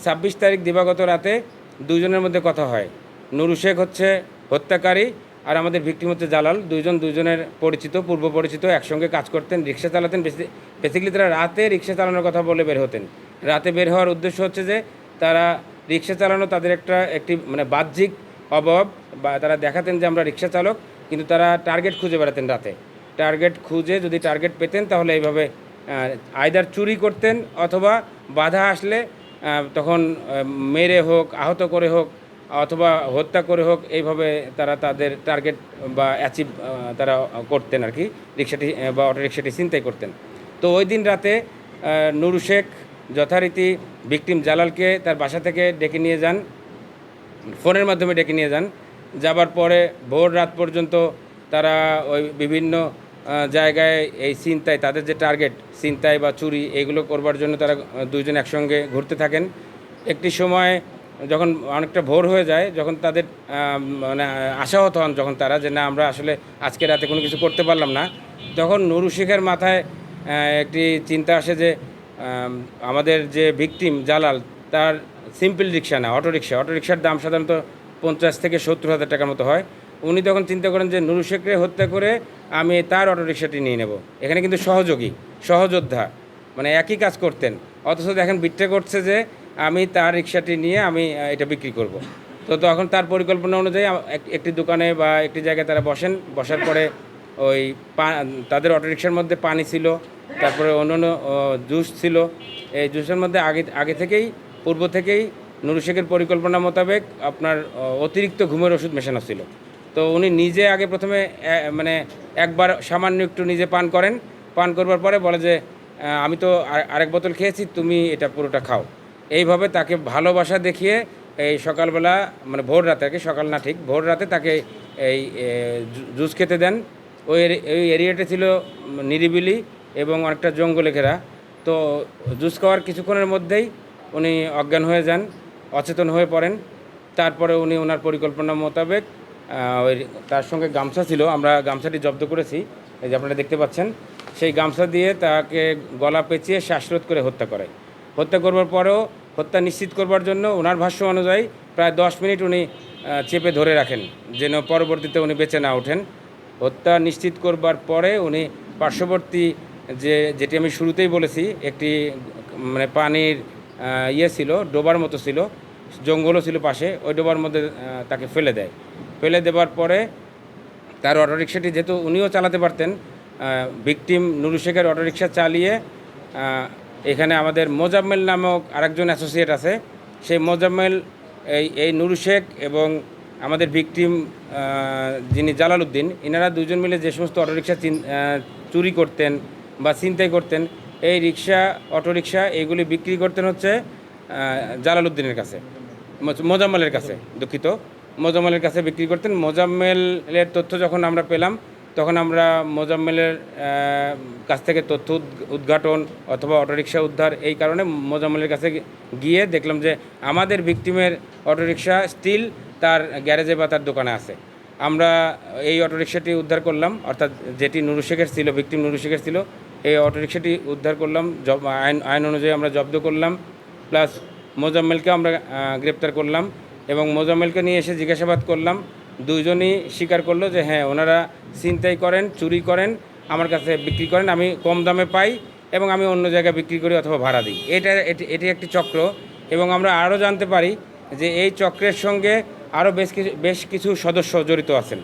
26 তারিখ দিবাগত রাতে দুজনের মধ্যে কথা হয়। নুরু শেখ হচ্ছে হত্যাকারী আর আমাদের ভিকটিম হচ্ছে জালাল। দুজনের পরিচিত, পূর্ব পরিচিত, একসঙ্গে কাজ করতেন, রিক্সা চালাতেন। বেসিক্যালি তারা রাতে রিক্সা চালানোর কথা বলে বের হতেন। রাতে বের হওয়ার উদ্দেশ্য হচ্ছে যে তারা রিক্সা চালানো তাদের একটি মানে বাহ্যিক অভাব, বা তারা দেখাতেন যে আমরা রিক্সা চালক, কিন্তু তারা টার্গেট খুঁজে বেড়াতেন রাতে। টার্গেট খুঁজে যদি টার্গেট পেতেন তাহলে এইভাবে আইদার চুরি করতেন অথবা বাধা আসলে তখন মেরে হোক, আহত করে হোক, অথবা হত্যা করে হোক, এইভাবে তারা তাদের টার্গেট বা অ্যাচিভ তারা করতেন আর কি, রিক্সাটি বা অটো রিক্সাটি ছিনতাই করতেন। তো ওই দিন রাতে নুরু শেখ যথারীতি ভিকটিম জালালকে তার বাসা থেকে ডেকে নিয়ে যান, ফোনের মাধ্যমে ডেকে নিয়ে যান। যাবার পরে ভোর রাত পর্যন্ত তারা ওই বিভিন্ন জায়গায় এই ছিনতাই, তাদের যে টার্গেট ছিনতাই বা চুরি, এইগুলো করবার জন্য তারা দুইজন একসঙ্গে ঘুরতে থাকেন। একটি সময় যখন অনেকটা ভোর হয়ে যায়, যখন তাদের মানে আশাহত হন যখন তারা, যে না আমরা আসলে আজকে রাতে কোনো কিছু করতে পারলাম না, তখন নুরু শেখের মাথায় একটি চিন্তা আসে যে আমাদের যে ভিকটিম জালাল, তার সিম্পল রিক্সা না, অটোরিকশার দাম সাধারণত 50 থেকে 70 হাজার টাকার মতো হয়। উনি তখন চিন্তা করেন যে নুরু শেখকে হত্যা করে আমি তার অটোরিকশাটি নিয়ে নেব। এখানে কিন্তু সহযোদ্ধা, মানে একই কাজ করতেন, অথচ দেখেন বিট্রে করছে যে আমি তার রিক্সাটি নিয়ে আমি এটা বিক্রি করব। তো তখন তার পরিকল্পনা অনুযায়ী একটি দোকানে বা একটি জায়গায় তারা বসার পরে ওই তাদের অটোরিকশার মধ্যে পানি ছিল, তারপরে অন্যান্য জুস ছিল। এই জুসের মধ্যে আগে থেকেই, পূর্ব থেকেই নুরু শেখের পরিকল্পনা মোতাবেক আপনার অতিরিক্ত ঘুমের ওষুধ মেশানো ছিল। তো উনি নিজে আগে প্রথমে মানে একবার সামান্য একটু নিজে পান করবার পরে বলে যে আমি তো আরেক বোতল খেয়েছি, তুমি এটা পুরোটা খাও। এইভাবে তাকে ভালোবাসা দেখিয়ে এই সকালবেলা, মানে ভোর রাতে আর কি, সকাল না ঠিক ভোর রাতে তাকে এই জুস খেতে দেন। ওই এরিয়াটা ছিল নিরিবিলি এবং অনেকটা জঙ্গলে ঘেরা। তো জুস খাওয়ার কিছুক্ষণের মধ্যেই উনি অজ্ঞান হয়ে যান, অচেতন হয়ে পড়েন। তারপরে উনি ওনার পরিকল্পনা মোতাবেক ওই তার সঙ্গে গামছা ছিল, আমরা গামছাটি জব্দ করেছি, এই যে আপনারা দেখতে পাচ্ছেন, সেই গামছা দিয়ে তাকে গলা পেঁচিয়ে শ্বাসরোধ করে হত্যা করবার পরেও হত্যা নিশ্চিত করবার জন্য ওনার ভাষ্য অনুযায়ী প্রায় 10 মিনিট উনি চেপে ধরে রাখেন, যেন পরবর্তীতে উনি বেঁচে না ওঠেন। হত্যা নিশ্চিত করবার পরে উনি পার্শ্ববর্তী যেটি আমি শুরুতেই বলেছি, একটি মানে পানির ছিল, ডোবার মতো ছিল, জঙ্গলও ছিল পাশে, ওই ডোবার মধ্যে তাকে ফেলে দেবার পরে তার অটোরিকশাটি, যেহেতু উনিও চালাতে পারতেন, ভিকটিম নুরু শেখের অটোরিকশা চালিয়ে এখানে আমাদের মোজাম্মেল নামক আরেকজন অ্যাসোসিয়েট আছে, সেই মোজাম্মেল এই নুরু শেখ এবং আমাদের ভিকটিম যিনি জালালউদ্দিন, এনারা দুজন মিলে যে সমস্ত অটোরিকশা চুরি করতেন বা ছিনতাই করতেন, এই অটোরিকশা এইগুলি বিক্রি করতেন হচ্ছে জালালউদ্দিনের কাছে, মোজাম্মেলের কাছে, দুঃখিত, মোজাম্মেলের কাছে বিক্রি করতেন। মোজাম্মেলের তথ্য যখন আমরা পেলাম, তখন আমরা মোজাম্মেলের কাছ থেকে তথ্য উদ্ঘাটন অথবা অটোরিকশা উদ্ধার, এই কারণে মোজাম্মেলের কাছে গিয়ে দেখলাম যে আমাদের ভিকটিমের অটোরিকশা স্টিল তার গ্যারেজে বা তার দোকানে আছে। আমরা এই অটোরিকশাটি উদ্ধার করলাম, অর্থাৎ যেটি নুরু শেখের ছিল, ভিকটিম নুরু শেখের ছিল, এই অটোরিকশাটি উদ্ধার করলাম, আইন অনুযায়ী আমরা জব্দ করলাম, প্লাস মোজাম্মেলকে আমরা গ্রেপ্তার করলাম এবং মোজাম্মেলকে নিয়ে এসে জিজ্ঞাসাবাদ করলাম। দুইজনই স্বীকার করলো যে হ্যাঁ, ওনারা ছিনতাই করেন, চুরি করেন, আমার কাছে বিক্রি করেন, আমি কম দামে পাই এবং আমি অন্য জায়গায় বিক্রি করি অথবা ভাড়া দিই। এটি একটি চক্র। এবং আমরা আরও জানতে পারি যে এই চক্রের সঙ্গে আরও বেশ কিছু সদস্য জড়িত আছেন।